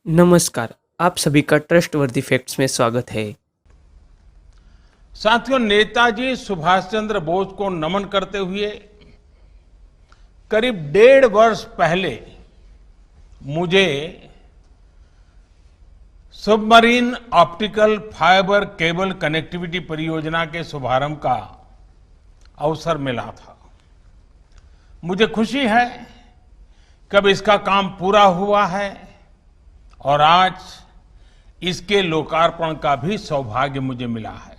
नमस्कार। आप सभी का ट्रस्टवर्दी फैक्ट्स में स्वागत है। साथियों, नेताजी सुभाष चंद्र बोस को नमन करते हुए करीब 1.5 वर्ष पहले मुझे submarine optical fibre cable connectivity परियोजना के शुभारंभ का अवसर मिला था। मुझे खुशी है कि अब इसका काम पूरा हुआ है और आज इसके लोकार्पण का भी सौभाग्य मुझे मिला है।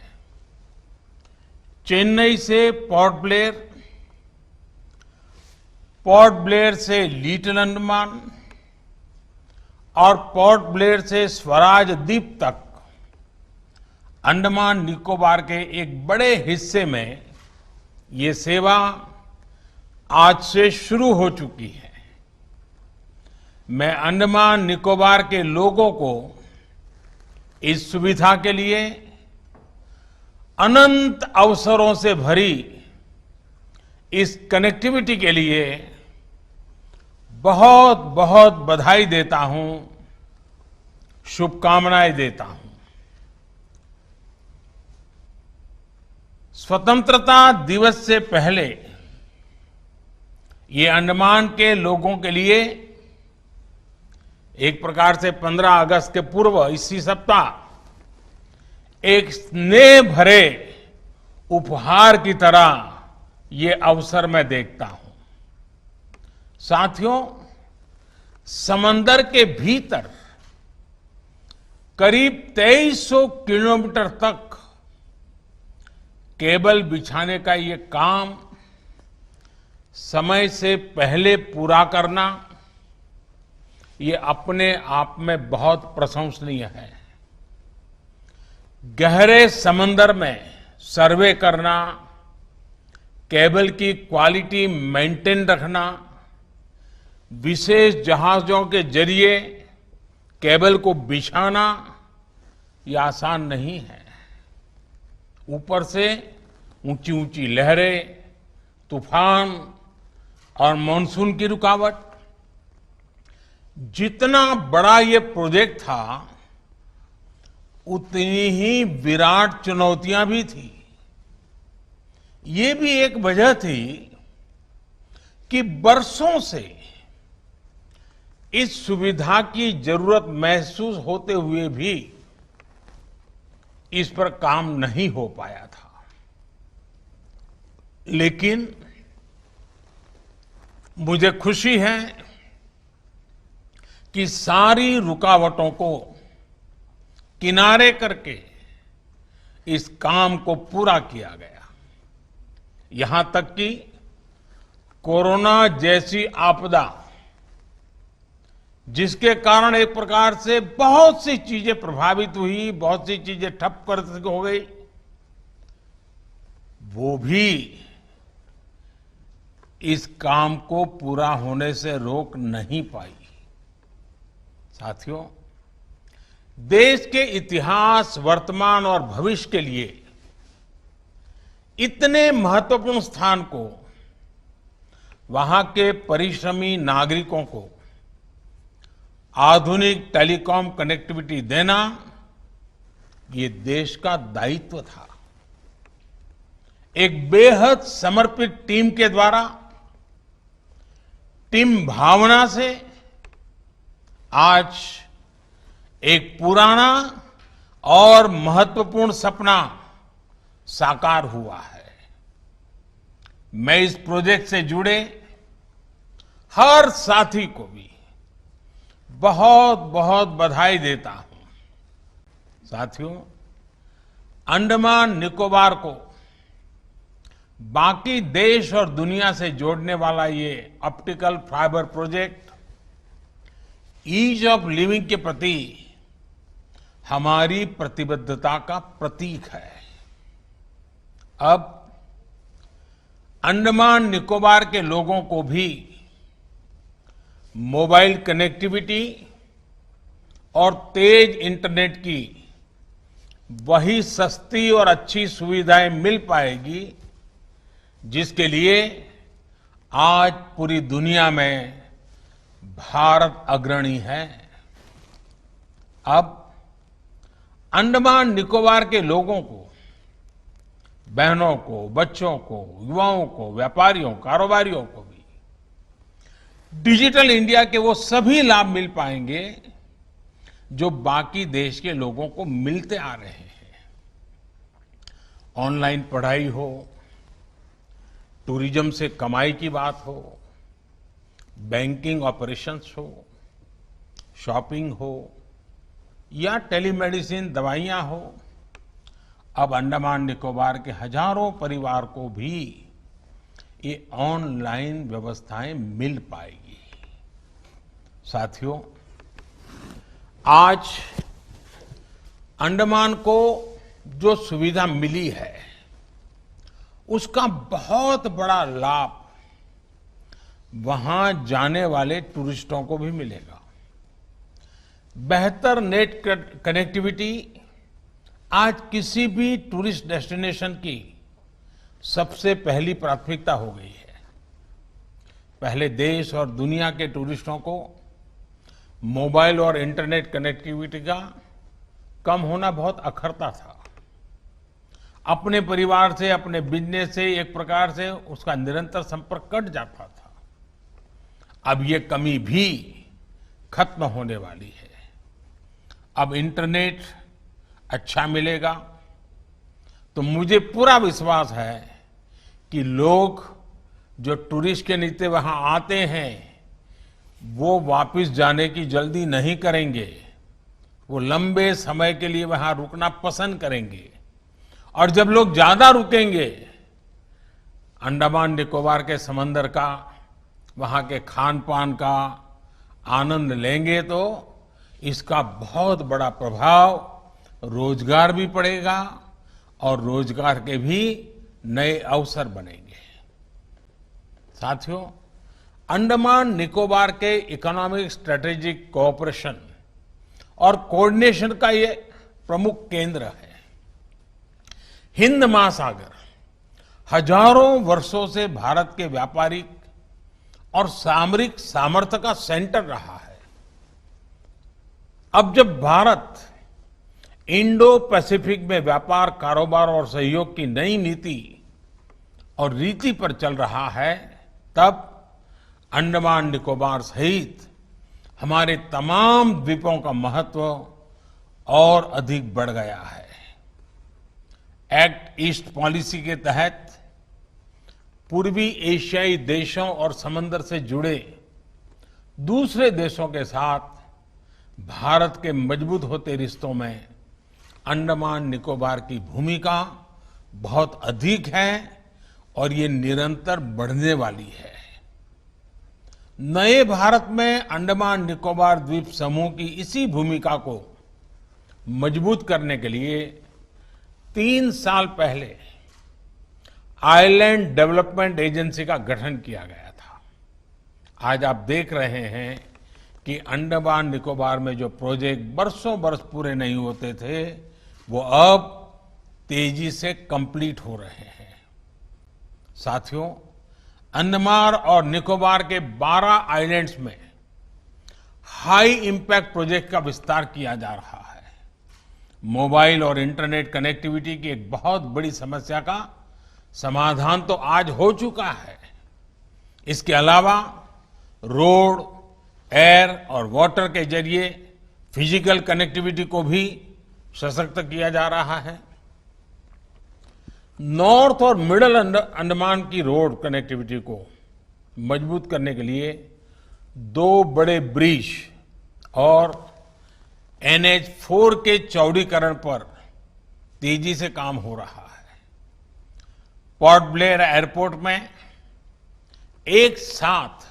चेन्नई से पोर्ट ब्लेयर से लिटिल अंडमान और पोर्ट ब्लेयर से स्वराज द्वीप तक अंडमान निकोबार के एक बड़े हिस्से में ये सेवा आज से शुरू हो चुकी है। मैं अंडमान निकोबार के लोगों को इस सुविधा के लिए अनंत अवसरों से भरी इस कनेक्टिविटी के लिए बहुत बहुत बधाई देता हूं, शुभकामनाएं देता हूं। स्वतंत्रता दिवस से पहले ये अंडमान के लोगों के लिए एक प्रकार से 15 अगस्त के पूर्व इसी सप्ताह एक स्नेह भरे उपहार की तरह ये अवसर मैं देखता हूं। साथियों, समंदर के भीतर करीब 2300 किलोमीटर तक केबल बिछाने का ये काम समय से पहले पूरा करना ये अपने आप में बहुत प्रशंसनीय है। गहरे समंदर में सर्वे करना, केबल की क्वालिटी मेंटेन रखना, विशेष जहाजों के जरिए केबल को बिछाना ये आसान नहीं है। ऊपर से ऊंची ऊंची लहरें, तूफान और मानसून की रुकावट। जितना बड़ा ये प्रोजेक्ट था उतनी ही विराट चुनौतियां भी थी। ये भी एक वजह थी कि बरसों से इस सुविधा की जरूरत महसूस होते हुए भी इस पर काम नहीं हो पाया था। लेकिन मुझे खुशी है कि सारी रुकावटों को किनारे करके इस काम को पूरा किया गया। यहां तक कि कोरोना जैसी आपदा, जिसके कारण एक प्रकार से बहुत सी चीजें प्रभावित हुई, बहुत सी चीजें ठप कर हो गई, वो भी इस काम को पूरा होने से रोक नहीं पाई। साथियों, देश के इतिहास, वर्तमान और भविष्य के लिए इतने महत्वपूर्ण स्थान को वहां के परिश्रमी नागरिकों को आधुनिक टेलीकॉम कनेक्टिविटी देना ये देश का दायित्व था। एक बेहद समर्पित टीम के द्वारा, टीम भावना से आज एक पुराना और महत्वपूर्ण सपना साकार हुआ है। मैं इस प्रोजेक्ट से जुड़े हर साथी को भी बहुत बहुत बधाई देता हूं। साथियों, अंडमान निकोबार को बाकी देश और दुनिया से जोड़ने वाला ये optical fibre project ease of living के प्रति हमारी प्रतिबद्धता का प्रतीक है। अब अंडमान निकोबार के लोगों को भी मोबाइल कनेक्टिविटी और तेज इंटरनेट की वही सस्ती और अच्छी सुविधाएं मिल पाएगी जिसके लिए आज पूरी दुनिया में भारत अग्रणी है। अब अंडमान निकोबार के लोगों को, बहनों को, बच्चों को, युवाओं को, व्यापारियों, कारोबारियों को भी डिजिटल इंडिया के वो सभी लाभ मिल पाएंगे जो बाकी देश के लोगों को मिलते आ रहे हैं। ऑनलाइन पढ़ाई हो, टूरिज्म से कमाई की बात हो, बैंकिंग ऑपरेशंस हो, शॉपिंग हो या टेलीमेडिसिन दवाइयां हो, अब अंडमान निकोबार के हजारों परिवार को भी ये ऑनलाइन व्यवस्थाएं मिल पाएगी। साथियों, आज अंडमान को जो सुविधा मिली है उसका बहुत बड़ा लाभ वहां जाने वाले टूरिस्टों को भी मिलेगा। बेहतर नेट कनेक्टिविटी आज किसी भी टूरिस्ट डेस्टिनेशन की सबसे पहली प्राथमिकता हो गई है। पहले देश और दुनिया के टूरिस्टों को मोबाइल और इंटरनेट कनेक्टिविटी का कम होना बहुत अखरता था। अपने परिवार से, अपने बिजनेस से एक प्रकार से उसका निरंतर संपर्क कट जाता था। अब ये कमी भी खत्म होने वाली है। अब इंटरनेट अच्छा मिलेगा तो मुझे पूरा विश्वास है कि लोग जो टूरिस्ट के नीचे वहां आते हैं वो वापस जाने की जल्दी नहीं करेंगे। वो लंबे समय के लिए वहां रुकना पसंद करेंगे और जब लोग ज्यादा रुकेंगे, अंडमान निकोबार के समंदर का, वहां के खान पान का आनंद लेंगे तो इसका बहुत बड़ा प्रभाव रोजगार भी पड़ेगा और रोजगार के भी नए अवसर बनेंगे। साथियों, अंडमान निकोबार के इकोनॉमिक स्ट्रेटेजिक कोऑपरेशन और कोऑर्डिनेशन का ये प्रमुख केंद्र है। हिंद महासागर हजारों वर्षों से भारत के व्यापारिक और सामरिक सामर्थ्य का सेंटर रहा है। अब जब भारत इंडो पैसिफिक में व्यापार, कारोबार और सहयोग की नई नीति और रीति पर चल रहा है, तब अंडमान निकोबार सहित हमारे तमाम द्वीपों का महत्व और अधिक बढ़ गया है। एक्ट ईस्ट पॉलिसी के तहत पूर्वी एशियाई देशों और समंदर से जुड़े दूसरे देशों के साथ भारत के मजबूत होते रिश्तों में अंडमान निकोबार की भूमिका बहुत अधिक है और ये निरंतर बढ़ने वाली है। नए भारत में अंडमान निकोबार द्वीप समूह की इसी भूमिका को मजबूत करने के लिए 3 साल पहले आइलैंड डेवलपमेंट एजेंसी का गठन किया गया था। आज आप देख रहे हैं कि अंडमान निकोबार में जो प्रोजेक्ट बरसों बरस पूरे नहीं होते थे, वो अब तेजी से कंप्लीट हो रहे हैं। साथियों, अंडमान और निकोबार के 12 आइलैंड्स में हाई इंपैक्ट प्रोजेक्ट का विस्तार किया जा रहा है। मोबाइल और इंटरनेट कनेक्टिविटी की एक बहुत बड़ी समस्या का समाधान तो आज हो चुका है। इसके अलावा रोड, एयर और वाटर के जरिए फिजिकल कनेक्टिविटी को भी सशक्त किया जा रहा है। नॉर्थ और मिडल अंडमान की रोड कनेक्टिविटी को मजबूत करने के लिए 2 बड़े ब्रिज और NH4 के चौड़ीकरण पर तेजी से काम हो रहा है। पोर्ट ब्लेयर एयरपोर्ट में एक साथ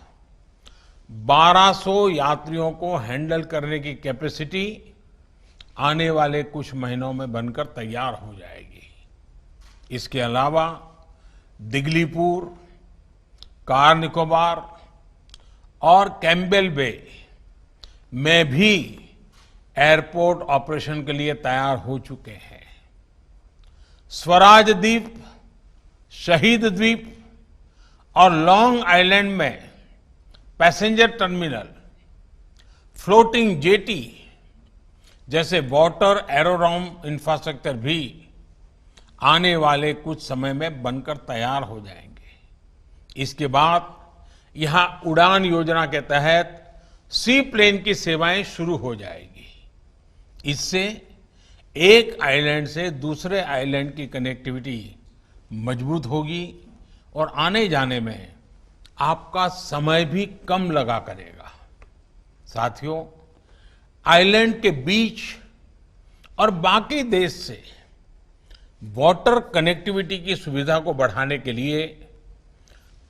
1200 यात्रियों को हैंडल करने की कैपेसिटी आने वाले कुछ महीनों में बनकर तैयार हो जाएगी। इसके अलावा दिगलीपुर, कार निकोबार और कैम्बेल बे में भी एयरपोर्ट ऑपरेशन के लिए तैयार हो चुके हैं। स्वराज द्वीप, शहीद द्वीप और लॉन्ग आइलैंड में पैसेंजर टर्मिनल, फ्लोटिंग जेटी, जैसे वाटर एरोड्रोम इंफ्रास्ट्रक्चर भी आने वाले कुछ समय में बनकर तैयार हो जाएंगे। इसके बाद यहां उड़ान योजना के तहत सी प्लेन की सेवाएं शुरू हो जाएगी। इससे एक आइलैंड से दूसरे आइलैंड की कनेक्टिविटी मजबूत होगी और आने जाने में आपका समय भी कम लगा करेगा। साथियों, आइलैंड के बीच और बाकी देश से वाटर कनेक्टिविटी की सुविधा को बढ़ाने के लिए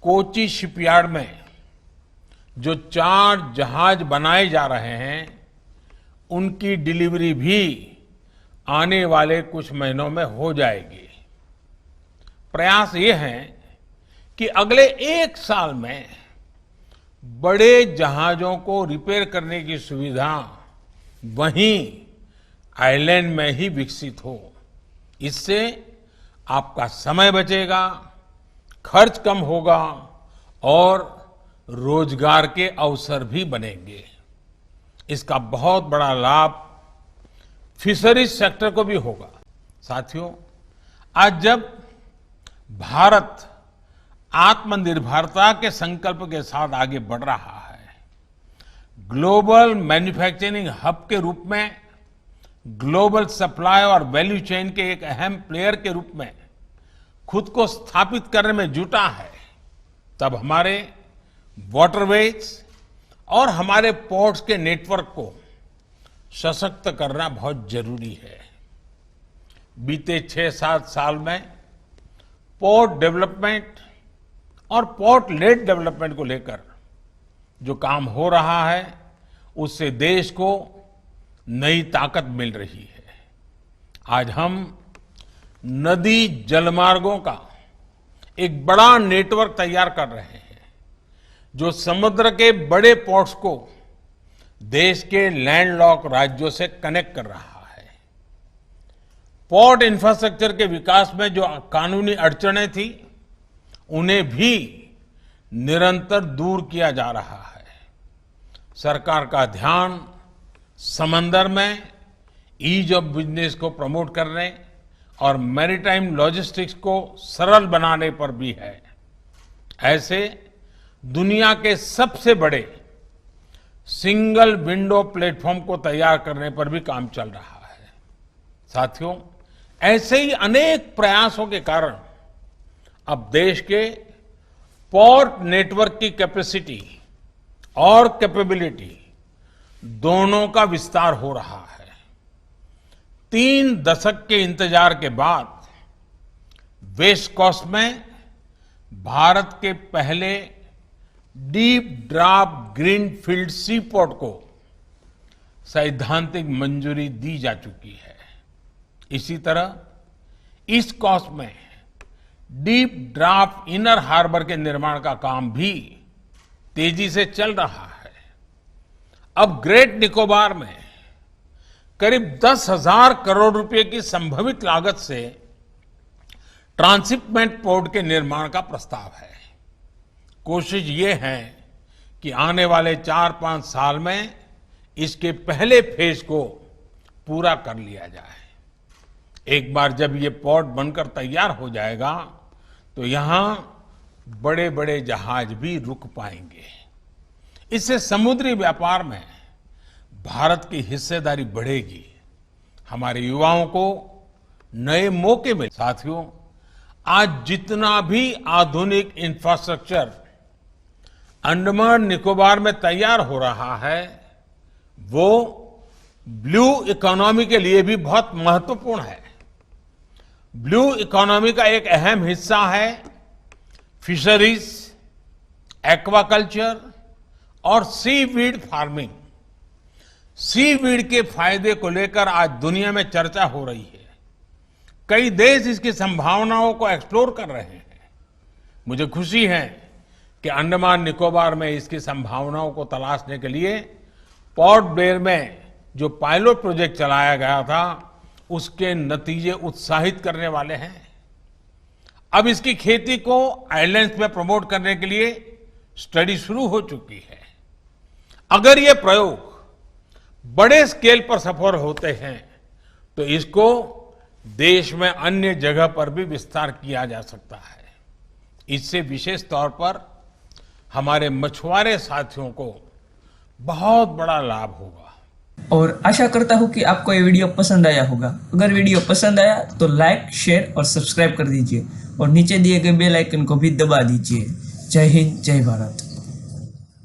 कोची शिपयार्ड में जो 4 जहाज बनाए जा रहे हैं, उनकी डिलीवरी भी आने वाले कुछ महीनों में हो जाएगी। प्रयास ये है कि अगले 1 साल में बड़े जहाजों को रिपेयर करने की सुविधा वहीं आइलैंड में ही विकसित हो। इससे आपका समय बचेगा, खर्च कम होगा और रोजगार के अवसर भी बनेंगे। इसका बहुत बड़ा लाभ फिशरीज सेक्टर को भी होगा। साथियों, आज जब भारत आत्मनिर्भरता के संकल्प के साथ आगे बढ़ रहा है, ग्लोबल मैन्युफैक्चरिंग हब के रूप में, ग्लोबल सप्लाई और वैल्यू चेन के एक अहम प्लेयर के रूप में खुद को स्थापित करने में जुटा है, तब हमारे वाटरवेज और हमारे पोर्ट्स के नेटवर्क को सशक्त करना बहुत जरूरी है। बीते 6-7 साल में पोर्ट डेवलपमेंट और पोर्ट लेड डेवलपमेंट को लेकर जो काम हो रहा है, उससे देश को नई ताकत मिल रही है। आज हम नदी जलमार्गों का एक बड़ा नेटवर्क तैयार कर रहे हैं, जो समुद्र के बड़े पोर्ट्स को देश के लैंडलॉक राज्यों से कनेक्ट कर रहा है। पोर्ट इंफ्रास्ट्रक्चर के विकास में जो कानूनी अड़चनें थी, उन्हें भी निरंतर दूर किया जा रहा है। सरकार का ध्यान समंदर में ईज ऑफ बिजनेस को प्रमोट करने और मैरीटाइम लॉजिस्टिक्स को सरल बनाने पर भी है। ऐसे दुनिया के सबसे बड़े सिंगल विंडो प्लेटफॉर्म को तैयार करने पर भी काम चल रहा है। साथियों, ऐसे ही अनेक प्रयासों के कारण अब देश के पोर्ट नेटवर्क की कैपेसिटी और कैपेबिलिटी दोनों का विस्तार हो रहा है। 3 दशक के इंतजार के बाद वेस्ट कोस्ट में भारत के पहले डीप ड्राफ्ट ग्रीनफील्ड सी पोर्ट को सैद्धांतिक मंजूरी दी जा चुकी है। इसी तरह ईस्ट कोस्ट में डीप ड्राफ्ट इनर हार्बर के निर्माण का काम भी तेजी से चल रहा है। अब ग्रेट निकोबार में करीब 10,000 करोड़ रुपए की संभावित लागत से ट्रांसशिपमेंट पोर्ट के निर्माण का प्रस्ताव है। कोशिश ये है कि आने वाले 4-5 साल में इसके पहले फेज को पूरा कर लिया जाए। एक बार जब ये पोर्ट बनकर तैयार हो जाएगा, तो यहां बड़े बड़े जहाज भी रुक पाएंगे। इससे समुद्री व्यापार में भारत की हिस्सेदारी बढ़ेगी, हमारे युवाओं को नए मौके मिले। साथियों, आज जितना भी आधुनिक इंफ्रास्ट्रक्चर अंडमान निकोबार में तैयार हो रहा है, वो ब्लू इकोनॉमी के लिए भी बहुत महत्वपूर्ण है। ब्लू इकोनॉमी का एक अहम हिस्सा है फिशरीज, एक्वाकल्चर और सीवीड फार्मिंग। सीवीड के फायदे को लेकर आज दुनिया में चर्चा हो रही है। कई देश इसकी संभावनाओं को एक्सप्लोर कर रहे हैं। मुझे खुशी है कि अंडमान निकोबार में इसकी संभावनाओं को तलाशने के लिए पोर्ट ब्लेयर में जो पायलट प्रोजेक्ट चलाया गया था, उसके नतीजे उत्साहित करने वाले हैं। अब इसकी खेती को आइलैंड्स में प्रमोट करने के लिए स्टडी शुरू हो चुकी है। अगर ये प्रयोग बड़े स्केल पर सफल होते हैं तो इसको देश में अन्य जगह पर भी विस्तार किया जा सकता है। इससे विशेष तौर पर हमारे मछुआरे साथियों को बहुत बड़ा लाभ होगा। और आशा करता हूँ कि आपको ये वीडियो पसंद आया होगा। अगर वीडियो पसंद आया तो लाइक, शेयर और सब्सक्राइब कर दीजिए और नीचे दिए गए बेल आइकन को भी दबा दीजिए। जय हिंद, जय भारत।